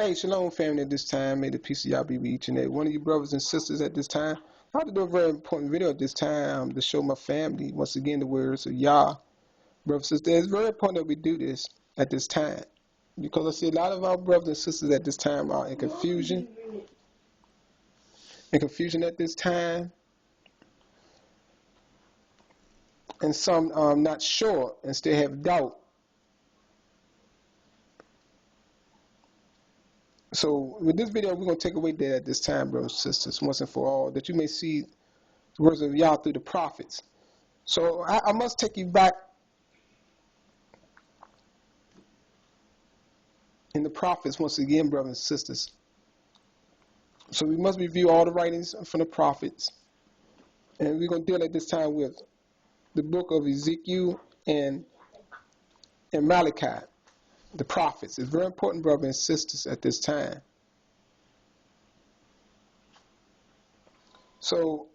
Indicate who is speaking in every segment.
Speaker 1: Hey, shalom family at this time. May the peace of y'all be with each and every one of you brothers and sisters at this time. I want to do a very important video at this time to show my family, once again, the words of Yah. Brothers and sisters, it's very important that we do this at this time. Because I see a lot of our brothers and sisters at this time are in confusion. At this time. And some not sure and still have doubt. So with this video, we're going to take away that at this time, brothers and sisters, once and for all, that you may see the words of Yah through the prophets. So I must take you back in the prophets once again, brothers and sisters. So we must review all the writings from the prophets. And we're going to deal at this time with the book of Ezekiel and Malachi. The prophets. It's very important, brothers and sisters, at this time. So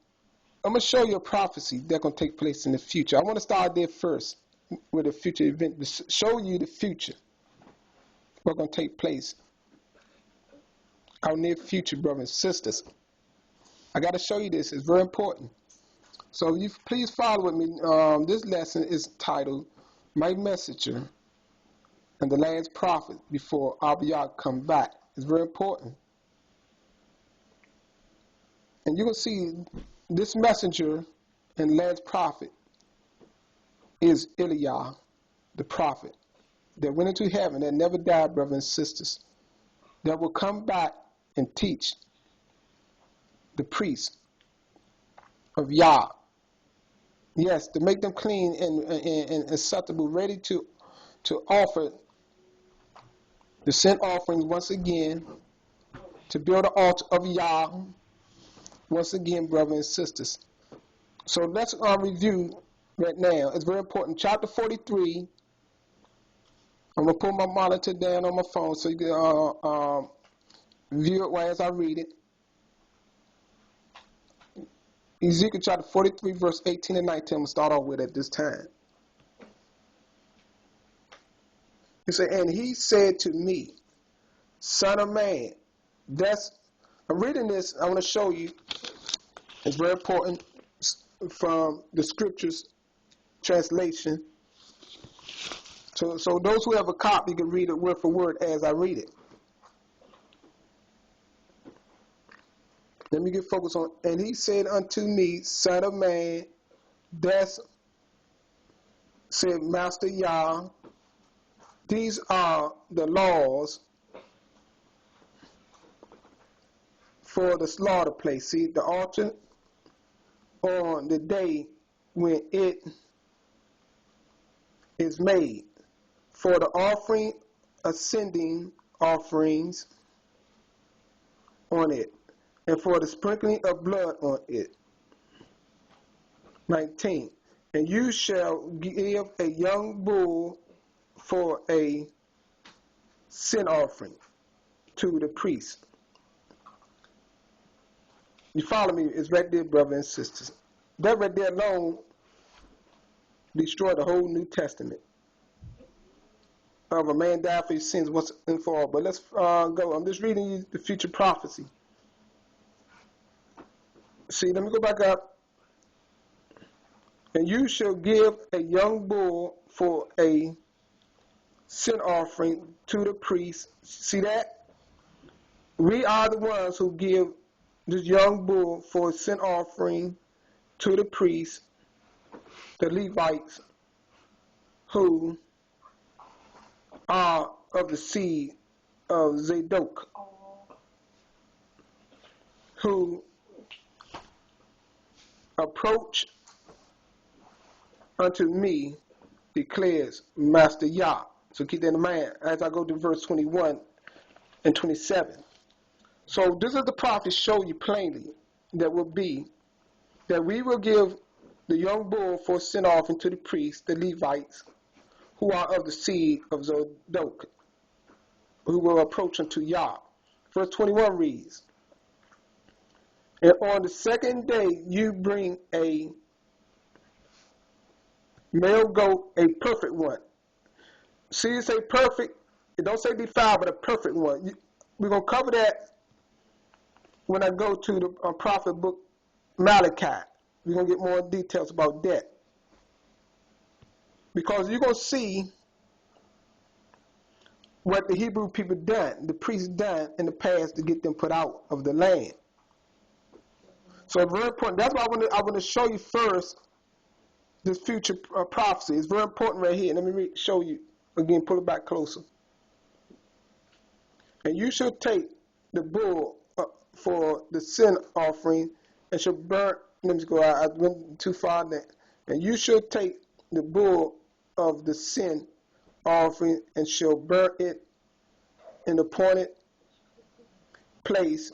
Speaker 1: I'm going to show you a prophecy that's going to take place in the future. I want to start there first with a future event to show you the future. What's going to take place. Our near future, brothers and sisters. I got to show you this. It's very important. So you please follow with me. This lesson is titled, My Messenger and the last prophet before Abba come back. It's very important. And you will see this messenger and last prophet is Eliah, the prophet, that went into heaven, that never died, brothers and sisters, that will come back and teach the priests of Yah. Yes, to make them clean and acceptable, ready to offer the sin offerings once again, to build an altar of Yah once again, brothers and sisters. So let's review right now. It's very important. Chapter 43. I'm going to put my monitor down on my phone so you can view it as I read it. Ezekiel chapter 43, verse 18 and 19. I'm going to start off with at this time. He said, and he said to me, Son of man, I'm reading this, I want to show you, it's very important, from the scriptures translation. So those who have a copy can read it word for word as I read it. Let me get focused on, and he said unto me, Son of man, said Master Yah, these are the laws for the slaughter place. See, the altar on the day when it is made, for the offering, ascending offerings on it, and for the sprinkling of blood on it. 19. And you shall give a young bull for a sin offering to the priest. You follow me? It's right there, brothers and sisters. That right there alone destroyed the whole New Testament. Of a man died for his sins once and for all. But let's go. I'm just reading you the future prophecy. See, let me go back up. And you shall give a young bull for a sin offering to the priest. See that? We are the ones who give this young bull for a sin offering to the priest, the Levites, who are of the seed of Zadok, who approach unto me, declares Master Yah. So keep that in mind as I go to verse 21 and 27. So this is the prophet show you plainly that will be that we will give the young bull for sin offering to the priests, the Levites, who are of the seed of Zadok, who will approach unto Yah. Verse 21 reads, and on the second day you bring a male goat, a perfect one. See, it say perfect. It don't say defiled, but a perfect one. we're going to cover that when I go to the prophet book Malachi. We're going to get more details about that. Because you're going to see what the Hebrew people done, the priests done in the past to get them put out of the land. So it's very important. That's why I want to show you first this future prophecy. It's very important right here. Let me show you again. Pull it back closer. And you shall take the bull for the sin offering and shall burn. Let me go out. I went too far there. And you shall take the bull of the sin offering and shall burn it in the appointed place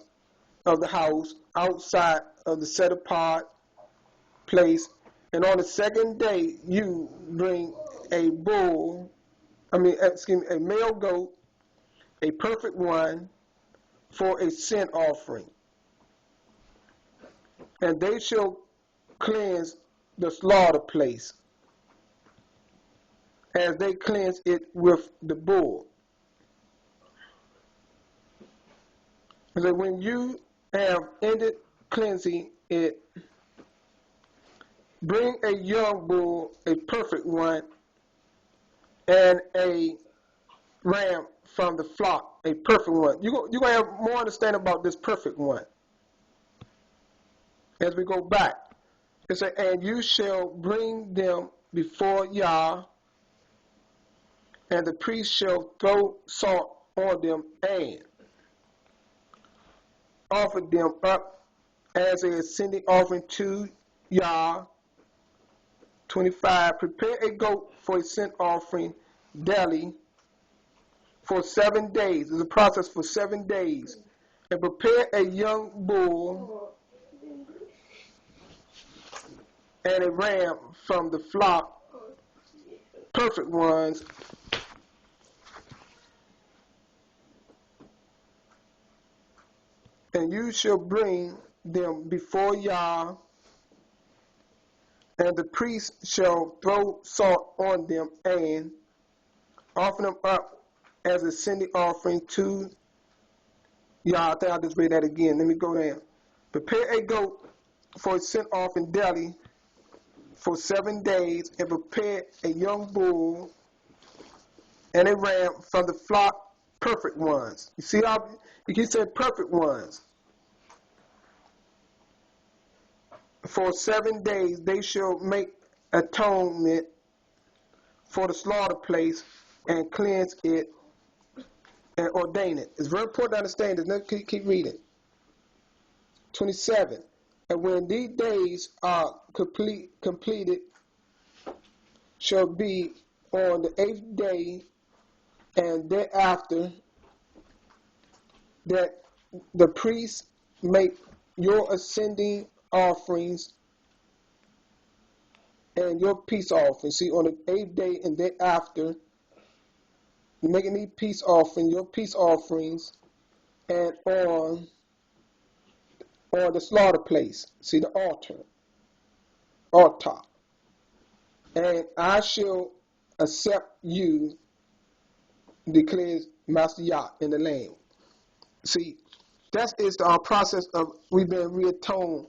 Speaker 1: of the house outside of the set apart place. And on the second day you bring a male goat, a perfect one, for a sin offering. And they shall cleanse the slaughter place as they cleanse it with the bull. And so when you have ended cleansing it, bring a young bull, a perfect one, and a ram from the flock, a perfect one. You're going to have more understanding about this perfect one as we go back. It says, and you shall bring them before Yah, and the priest shall throw salt on them and offer them up as a ascending offering to Yah. 25. Prepare a goat for a sin offering daily for 7 days. It's a process for 7 days. And prepare a young bull and a ram from the flock, perfect ones. And you shall bring them before Yah, and the priest shall throw salt on them and offer them up as a sin offering to Yah. I think I'll just read that again. Let me go down. Prepare a goat for a sin offering daily for 7 days, and prepare a young bull and a ram from the flock, perfect ones. You see how he said perfect ones. For 7 days they shall make atonement for the slaughter place and cleanse it and ordain it. It's very important to understand this. Let's keep reading. 27. And when these days are completed, shall be on the 8th day, and thereafter that the priests make your ascending offerings and your peace offerings. See, on the 8th day and thereafter, you're making these peace offerings, your peace offerings, and on the slaughter place. See, the altar. And I shall accept you, declares Master Yah in the land. See, that is our process of we've been reatoned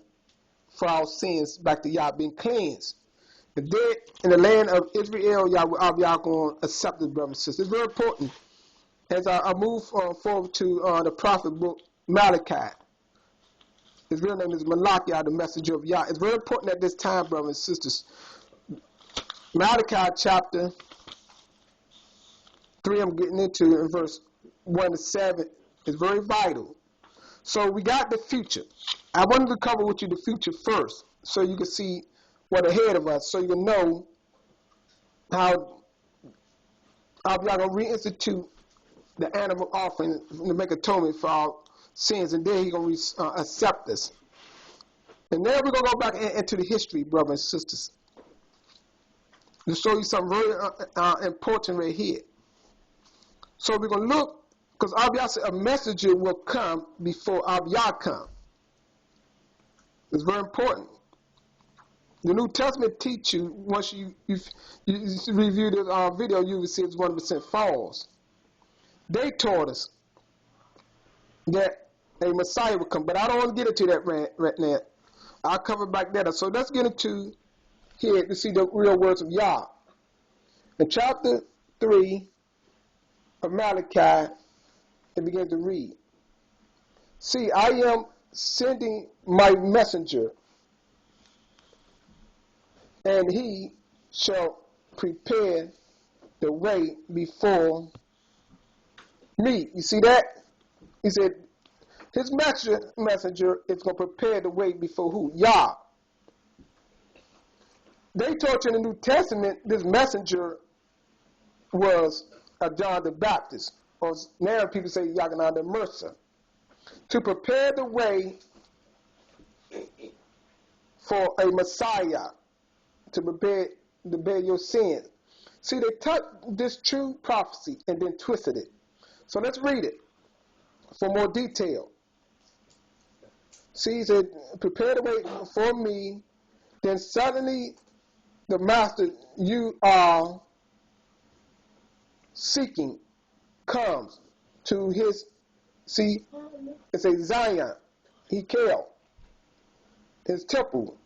Speaker 1: for our sins back to Yah, being cleansed. And then in the land of Israel, Yah going to accept this, brothers and sisters. It's very important. As I move forward to the prophet book Malachi. His real name is Malachi, the messenger of Yah. It's very important at this time, brothers and sisters. Malachi chapter 3, I'm getting into in verse 1 to 7, is very vital. So we got the future. I wanted to cover with you the future first, so you can see what ahead of us, so you can know how y'all gonna reinstitute the animal offering to make atonement for our sins, and then He's gonna accept us. And then we're gonna go back into the history, brothers and sisters, to show you something very important right here. So we're gonna look. Because Abba said a messenger will come before Abba come. It's very important. The New Testament teach you, once you review this video, you will see it's 100% false. They taught us that a Messiah would come. But I don't want to get into that right now. I'll cover back that up. So let's get into here to see the real words of Yah. In chapter 3 of Malachi, it begins to read. See, I am sending my messenger, and he shall prepare the way before me. You see that? He said his messenger is going to prepare the way before who? Yah. They taught you in the New Testament this messenger was John the Baptist, or now people say Yaganah the Mercer, to prepare the way for a Messiah, to bear your sins. See, they took this true prophecy and then twisted it. So let's read it for more detail. See, he said, prepare the way for me, then suddenly the master you are seeking comes to his, see, it's a Zion, Hekel, his temple.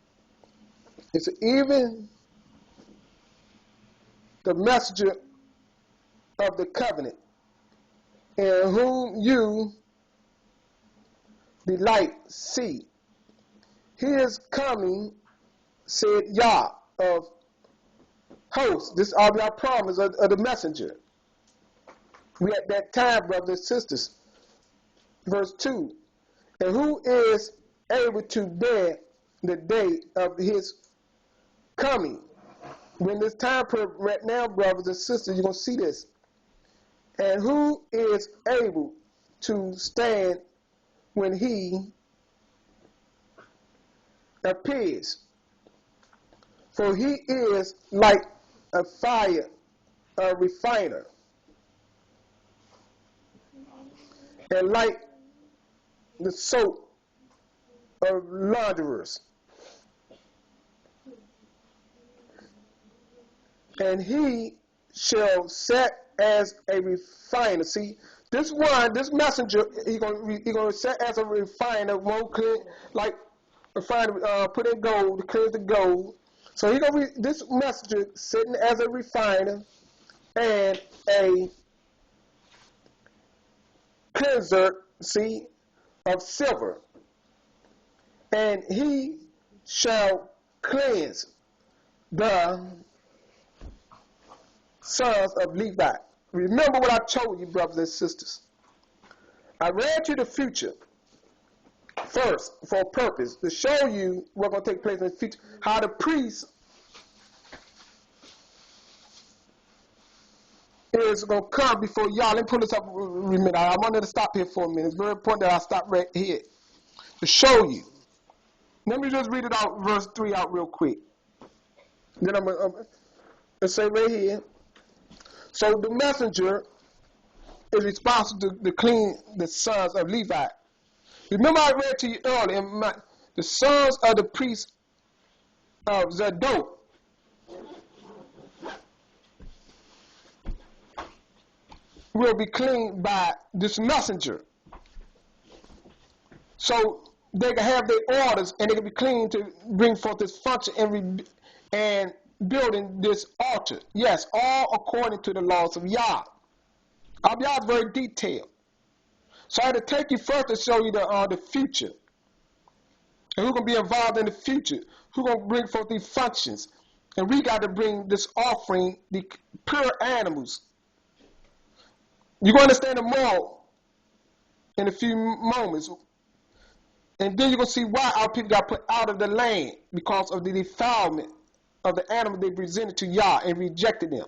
Speaker 1: It's even the messenger of the covenant, in whom you delight, see. He is coming, said Yah of hosts. This all our promise of the messenger. We at that time, brothers and sisters. Verse 2. And who is able to bear the day of his coming? When this time right now, brothers and sisters, you're going to see this. And who is able to stand when he appears? For he is like a fire, a refiner, and like the soap of launderers. And he shall set as a refiner. See, this messenger, he gonna set as a refiner, won't clean, like refiner, put in gold, cleanse the gold. So this messenger sitting as a refiner and a cleanser, see, of silver. And he shall cleanse the sons of Levi. Remember what I told you, brothers and sisters. I read you the future first for a purpose, to show you what's going to take place in the future, how the priest is going to come before y'all. Let me pull this up a minute. I wanted to stop here for a minute. It's very important that I stop right here to show you. Let me just read it out, verse 3 out real quick. Then I'm going to say right here. So the messenger is responsible to clean the sons of Levi. Remember I read to you earlier, the sons of the priest of Zadok will be cleaned by this messenger. So they can have their orders and they can be clean to bring forth this function and building this altar. Yes, all according to the laws of Yah. Yah is very detailed. So I had to take you first to show you the future. And who's going to be involved in the future? Who's going to bring forth these functions? And we got to bring this offering, the pure animals. You're going to understand it more in a few moments. And then you're going to see why our people got put out of the land, because of the defilement of the animal they presented to Yah and rejected them.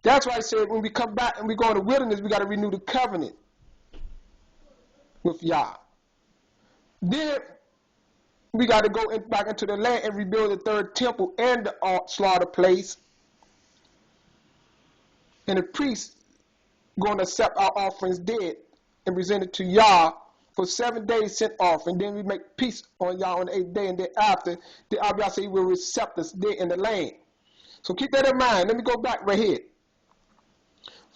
Speaker 1: That's why I said when we come back and we go in the wilderness, we got to renew the covenant with Yah. Then we got to go back into the land and rebuild the third temple and the slaughter place. And the priests going to accept our offerings dead and present it to Yah for 7 days sent offering. Then we make peace on Yah on the 8th day, and thereafter, the Abba say he will accept us dead in the land. So keep that in mind. Let me go back right here.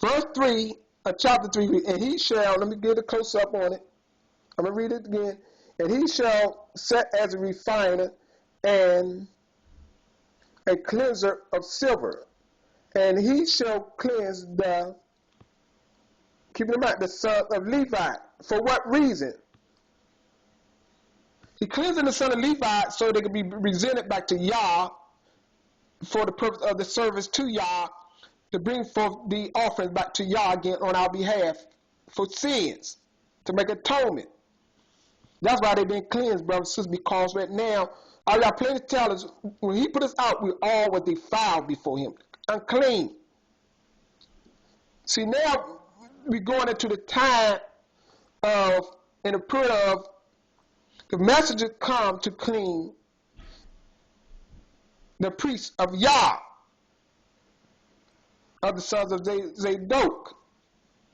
Speaker 1: Verse 3 chapter 3, and he shall, let me get a close up on it. I'm going to read it again. And he shall set as a refiner and a cleanser of silver. And he shall cleanse keep in mind, the son of Levi. For what reason? He cleansing the son of Levi so they can be presented back to Yah for the purpose of the service to Yah, to bring forth the offerings back to Yah again on our behalf for sins, to make atonement. That's why they've been cleansed, brothers and sisters, because right now, all y'all plain to tell us, when he put us out, we all were defiled before him, unclean. See, now we're going into the time of, in the period of, the messenger come to clean the priests of Yah, of the sons of Zadok,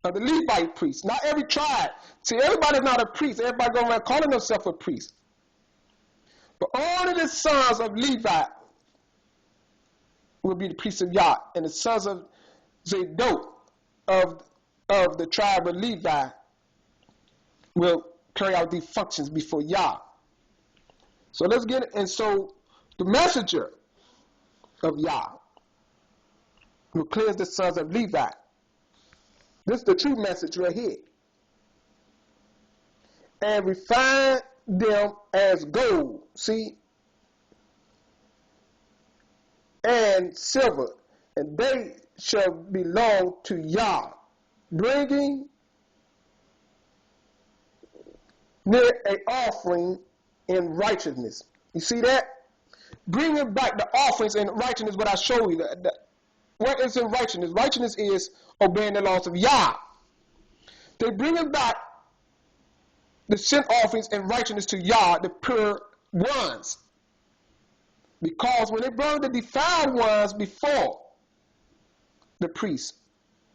Speaker 1: of the Levite priests. Not every tribe. See, everybody's not a priest. Everybody going around calling themselves a priest. But all of the sons of Levi will be the priests of Yah, and the sons of Zadok of the tribe of Levi will carry out these functions before Yah. So let's get it. And so the messenger of Yah will cleanse the sons of Levi. This is the true message right here. And refine them as gold, see, and silver, and they shall belong to Yah, bringing near an offering in righteousness. You see that? Bringing back the offerings in righteousness, what I show you. What is in righteousness? Righteousness is obeying the laws of Yah. They bringing back the sin offerings in righteousness to Yah, the pure ones. Because when they burned the defiled ones before the priest,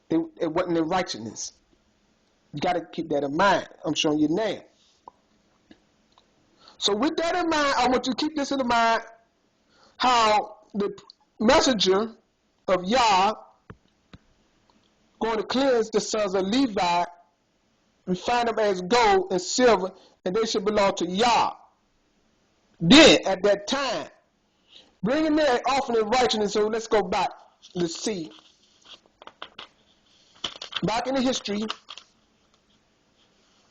Speaker 1: it wasn't in righteousness. You got to keep that in mind. I'm showing you now. So with that in mind, I want you to keep this in mind, how the messenger of Yah going to cleanse the sons of Levi, refine them as gold and silver, and they should belong to Yah. Then, at that time, bringing their offering of righteousness. So let's go back. Let's see. Back in the history,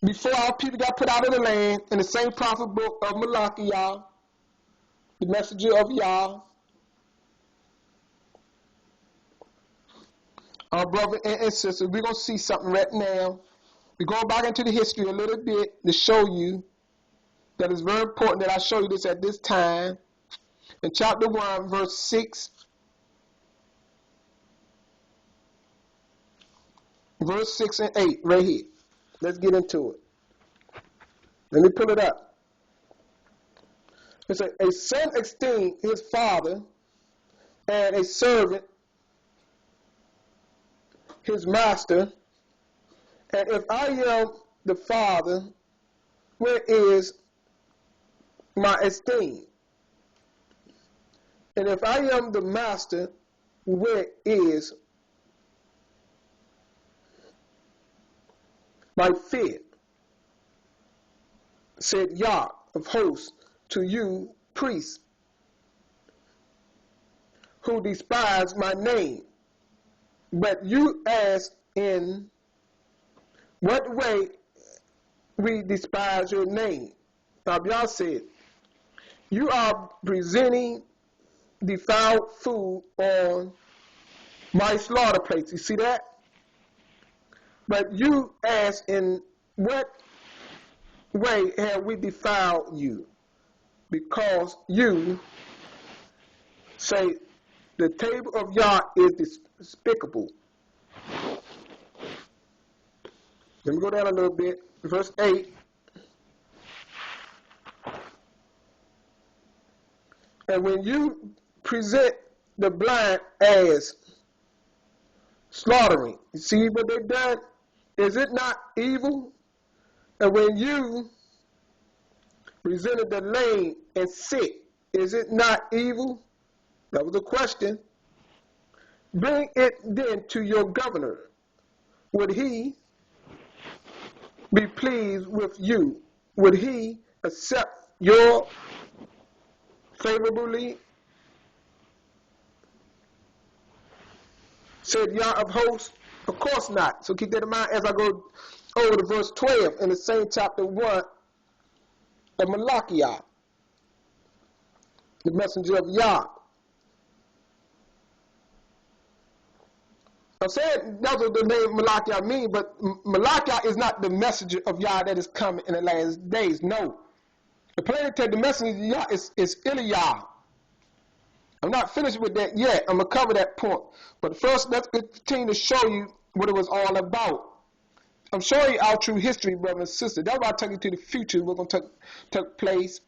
Speaker 1: before our people got put out of the land, in the same prophet book of Malachi, Yah, the messenger of Yah, our brother and sister, we're going to see something right now. We're going back into the history a little bit to show you that it's very important that I show you this at this time. In chapter 1, verse 6, verse 6 and 8, right here. Let's get into it. Let me pull it up. It says, a son esteemed his father, and a servant his master. And if I am the father, where is my esteem? And if I am the master, where is my fear? Said Yah of hosts to you priests, who despise my name. But you ask, in what way we despise your name? Abba said, you are presenting defiled food on my slaughter plates. You see that? But you ask, in what way have we defiled you? Because you say the table of Yah is despicable. Let me go down a little bit. Verse 8. And when you present the blind as slaughtering, you see what they've done? Is it not evil? And when you presented the lame and sick, is it not evil? That was a question. Bring it then to your governor, would he be pleased with you? Would he accept your favorably? Said Yah of hosts? Of course not. So keep that in mind as I go over to verse 12 in the same chapter 1 of Malachi, the messenger of Yah. I'm saying that's what the name Malachi means, but Malachi is not the messenger of Yah that is coming in the last days. No. The planetary, the messenger of Yah is Eliah. I'm not finished with that yet. I'm going to cover that point. But first, let's continue to show you what it was all about. I'm showing you our true history, brother and sister. That's why I take you to the future. What's going to take place.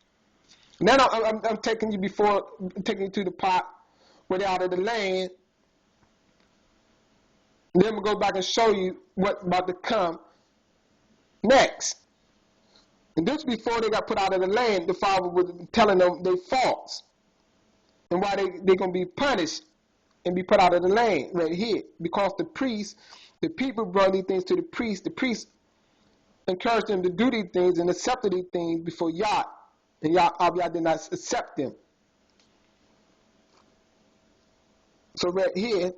Speaker 1: And then I'm taking you to the part where they're out of the land. And then we'll go back and show you what's about to come next. And this before they got put out of the land, the Father was telling them their faults and why they're going to be punished and be put out of the land right here. Because the people brought these things to the priest encouraged them to do these things and accepted these things before Yah. And Yah did not accept them. So right here,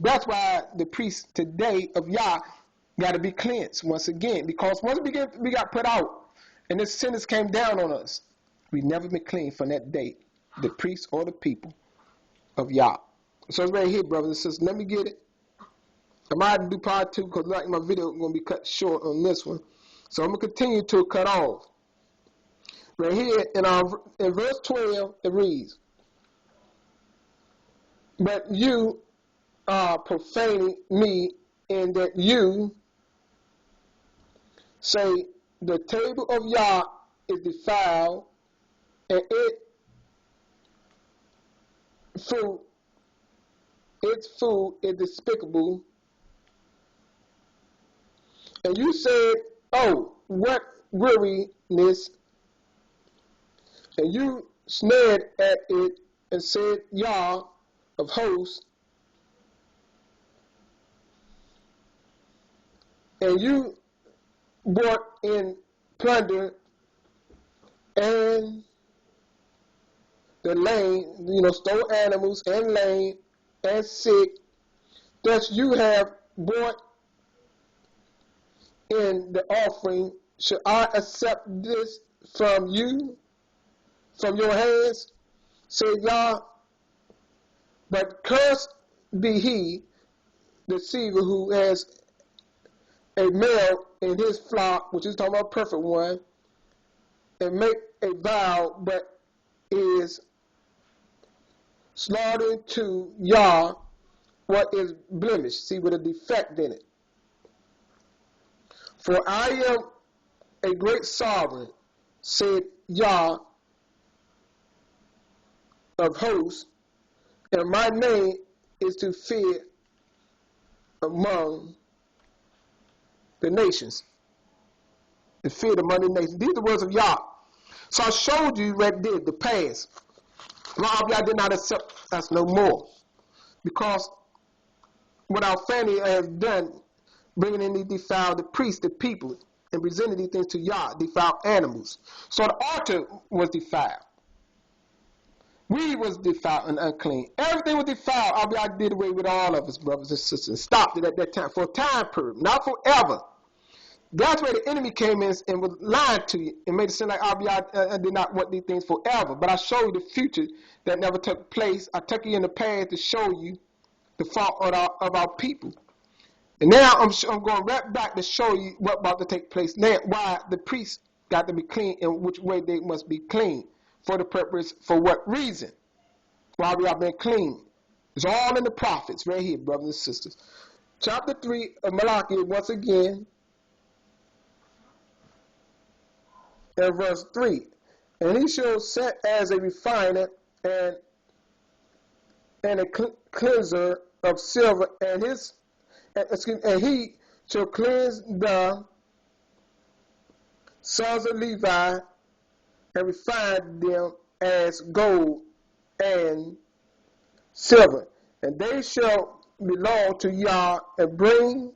Speaker 1: that's why the priests today of Yah got to be cleansed once again. Because once we got put out and this sentence came down on us, we never been clean from that day, the priests or the people of Yah. So it's right here, brothers and sisters. Let me get it. I might have to do part 2 because like my video is going to be cut short on this one. So I'm going to continue to cut off. Right here in verse 12, it reads, "But you are profaning me in that you say the table of Yah is defiled, and its food is despicable. And you said, oh, what weariness. And you snared at it and said, Yah of hosts. And you brought in plunder and the lame, stole animals and lame and sick. Thus you have brought in the offering. Should I accept this from you, from your hands? Say Yah, but cursed be he, the deceiver, who has a male in his flock, which is talking about a perfect one, and make a vow, but is slaughtering to Yah what is blemished. See, with a defect in it. For I am a great sovereign, said Yah of hosts, and my name is to fear among the nations. To fear among the nations. These are the words of Yah. So I showed you right there, the past. Yah did not accept us no more. Because what our family has done, bringing in these defiled, the priests, the people, and presenting these things to Yah, defiled animals. So the altar was defiled. We was defiled and unclean. Everything was defiled. Yah did away with all of us, brothers and sisters. Stopped it at that time, for a time period, not forever. That's where the enemy came in and was lying to you and made it seem like I did not want these things forever. But I show you the future that never took place. I took you in the past to show you the fault of our people. And now I'm going right back to show you what's about to take place now, why the priests got to be clean and which way they must be clean. For the purpose, for what reason? Why we are being clean. It's all in the prophets right here, brothers and sisters. Chapter 3 of Malachi, once again, and verse 3. And he shall set as a refiner and a cleanser of silver, and he shall cleanse the sons of Levi and refine them as gold and silver. And they shall belong to Yah and bring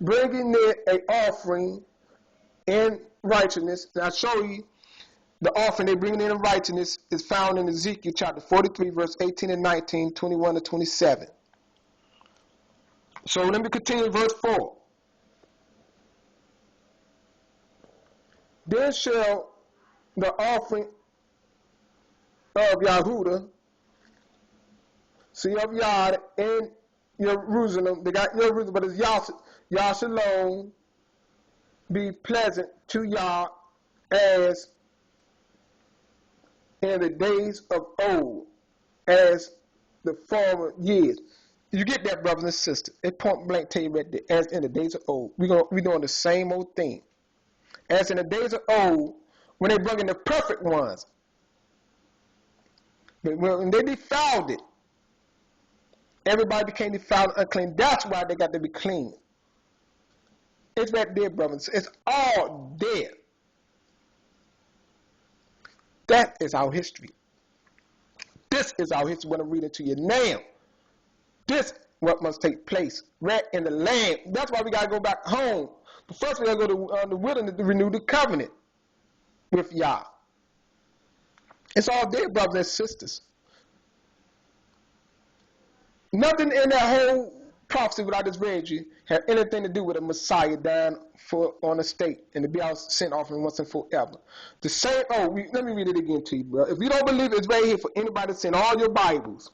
Speaker 1: bringing near a offering in righteousness. And I'll show you the offering they bring in righteousness is found in Ezekiel chapter 43, verse 18 and 19, 21 to 27. So let me continue verse 4. Then shall the offering of Yahudah, see of Yah in Jerusalem, they got Jerusalem, but it's Yah Shalom, be pleasant to Yah as in the days of old, as the former years. You get that, brothers and sisters? It point blank tell you right there, as in the days of old. We're doing the same old thing. As in the days of old, when they brought in the perfect ones, but when they defiled it, everybody became defiled and unclean. That's why they got to be clean. It's right there, brothers. It's all there. That is our history. This is our history. What I'm reading to you now. This is what must take place right in the land. That's why we got to go back home. But first we got to go to the wilderness to renew the covenant with Yah. It's all there, brothers and sisters. Nothing in that whole prophecy what I just read you had anything to do with a Messiah dying on the stake and to be our sin offering once and forever. The same, let me read it again to you, bro. If you don't believe it, it's right here for anybody to send all your Bibles.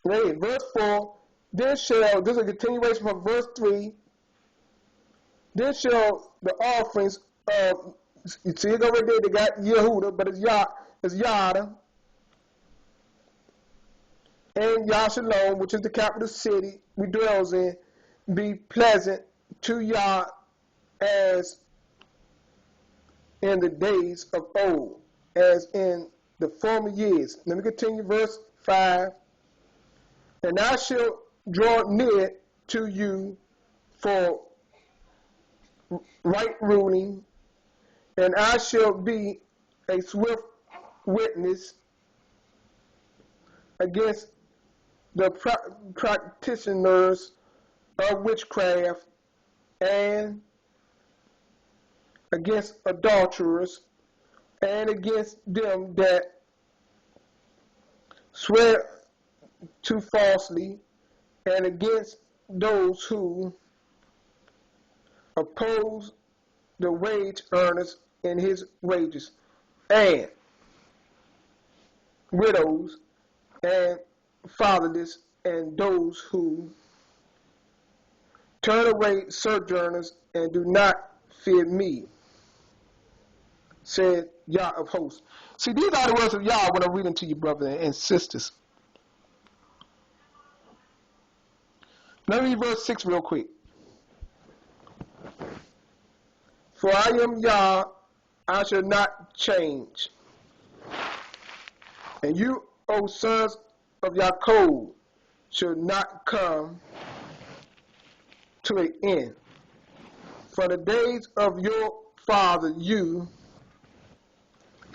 Speaker 1: Right here, verse 4, this is a continuation from verse 3, then shall the offerings of, you see it over there, they got Yehuda, but it's Yada, and Yashalom, which is the capital city we dwells in, be pleasant to Yah as in the days of old, as in the former years. Let me continue, verse 5. And I shall draw near to you for right ruling, and I shall be a swift witness against the practitioners of witchcraft and against adulterers and against them that swear too falsely and against those who oppose the wage earners in his wages and widows and fatherless and those who turn away sojourners and do not fear me, said Yah of hosts. See, these are the words of Yah when I'm reading to you, brothers and sisters. Let me read verse 6 real quick. For I am Yah, I shall not change. And you, O sons of Yaakov, shall not come to an end. For the days of your father you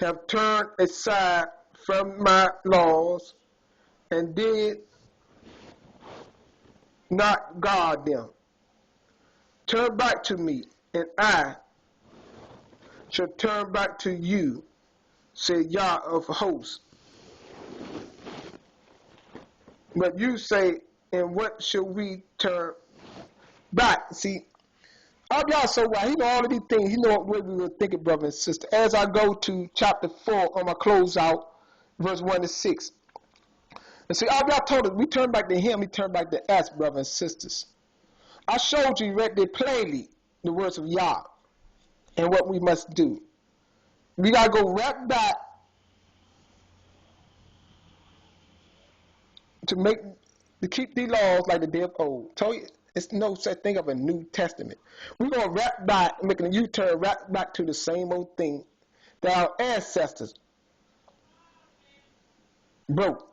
Speaker 1: have turned aside from my laws and did not guard them. Turn back to me, and I shall turn back to you, said Yah of hosts. But you say, and what shall we turn back? See, Abba so why? He know all of these things. He know what we were thinking, brother and sister. As I go to chapter 4 on my closeout, verse 1 to 6. And see, Abba told us, we turn back to him, we turn back to us, brothers and sisters. I showed you right there plainly the words of Yah and what we must do. We got to go right back to keep these laws like the day of old. Told you, it's no such thing of a New Testament. We're going to right back, making a U-turn right back to the same old thing that our ancestors broke.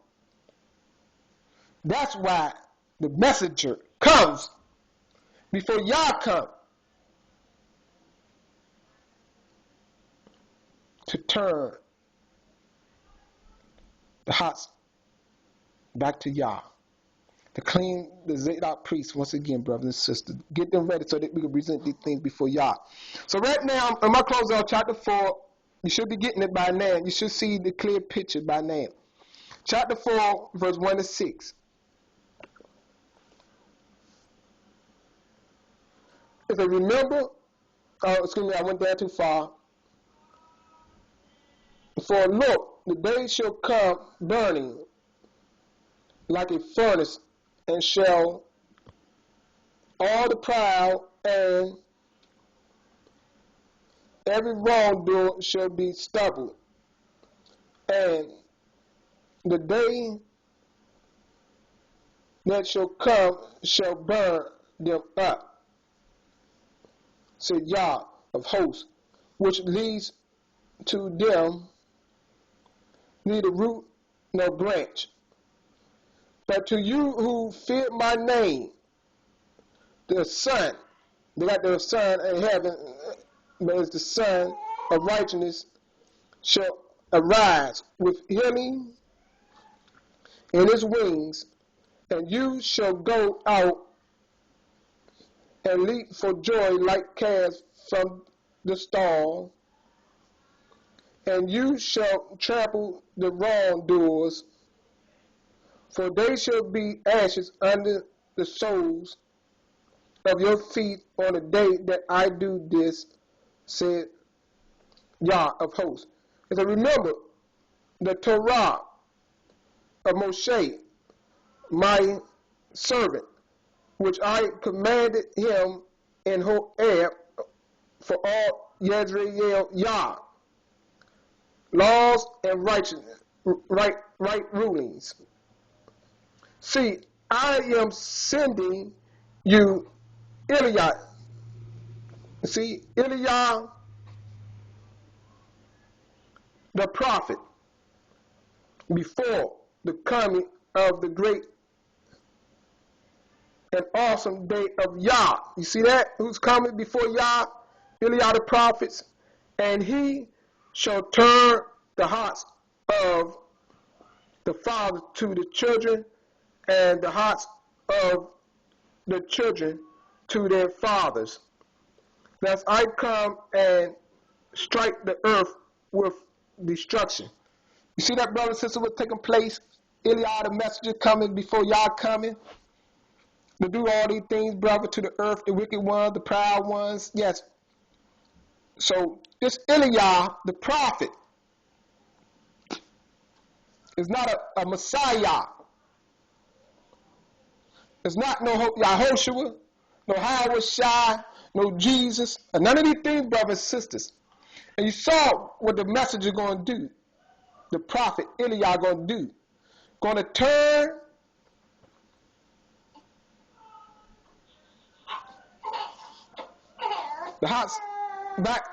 Speaker 1: That's why the messenger comes before Yah come to turn the hearts back to Yah. to clean the Zadok priests once again, brothers and sisters. Get them ready so that we can present these things before Yah. So right now, in my closing on chapter 4, you should be getting it by now. You should see the clear picture by now. Chapter 4, verse 1 to 6. If I remember, excuse me, I went down too far. For look, the day shall come burning like a furnace, and shall all the proud and every wrongdoer shall be stubble. And the day that shall come shall burn them up, said Yah of hosts, which leads to them neither root nor branch. But to you who fear my name, the Son, they got the Son in heaven, but it's the Son of righteousness, shall arise with healing in his wings, and you shall go out and leap for joy like calves from the stall, and you shall trample the wrongdoers, for they shall be ashes under the soles of your feet on the day that I do this, said Yah of hosts. And so remember, the Torah of Moshe, my servant, which I commanded him in Horeb for all Yisrael Yah, laws and righteousness, right rulings. See, I am sending you Eliah. See, Eliah, the prophet, before the coming of the great and awesome day of Yah. You see that? Who's coming before Yah? Eliah the prophets. And he shall turn the hearts of the fathers to the children, and the hearts of the children to their fathers, lest I come and strike the earth with destruction. You see that, brothers and sisters, what's taking place? Eliah the messenger coming before Yah coming to do all these things, brother, to the earth, the wicked ones, the proud ones. Yes. So this Eliah, the prophet, is not a Messiah. It's not no Yahoshua, no Howard Shai, no Jesus, and none of these things, brothers and sisters. And you saw what the messenger going to do. The prophet Eliah going to do. Going to turn the hearts back,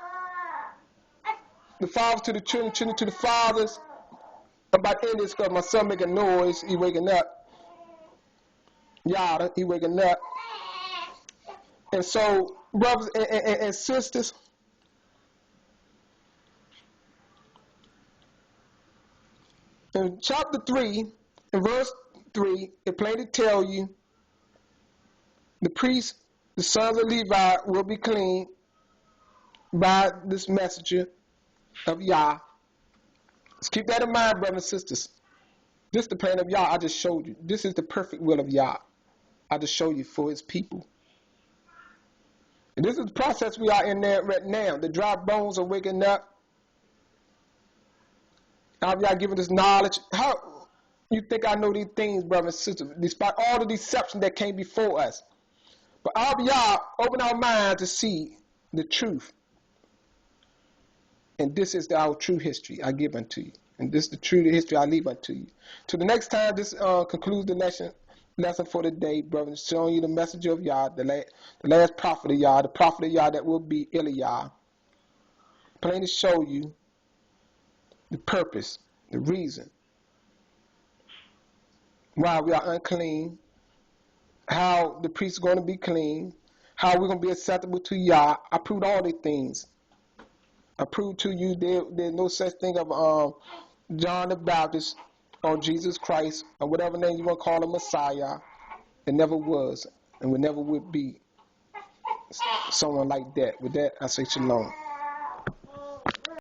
Speaker 1: the fathers to the children, children to the fathers. I'm about to end this because my son making noise. He waking up. Yada, he waking up. And so, brothers and sisters, in chapter 3, in verse 3, it plainly tells you the priests, the sons of Levi, will be clean by this messenger of Yah. Let's keep that in mind, brothers and sisters. This is the plan of Yah I just showed you. This is the perfect will of Yah I just showed you for his people. And this is the process we are in there right now. The dry bones are waking up. How Yah giving us knowledge? How you think I know these things, brothers and sisters, despite all the deception that came before us? But Yah open our minds to see the truth. And this is our true history I give unto you. And this is the true history I leave unto you. Till the next time, this concludes the lesson for the day, brothers, showing you the messenger of Yah, the last prophet of Yah, the prophet of Yah that will be Eliah. Plain to show you the purpose, the reason why we are unclean, how the priest is going to be clean, how we're going to be acceptable to Yah. I proved all these things. I proved to you there's no such thing of John the Baptist or Jesus Christ or whatever name you want to call him, Messiah. It never was and would never would be someone like that. With that, I say shalom.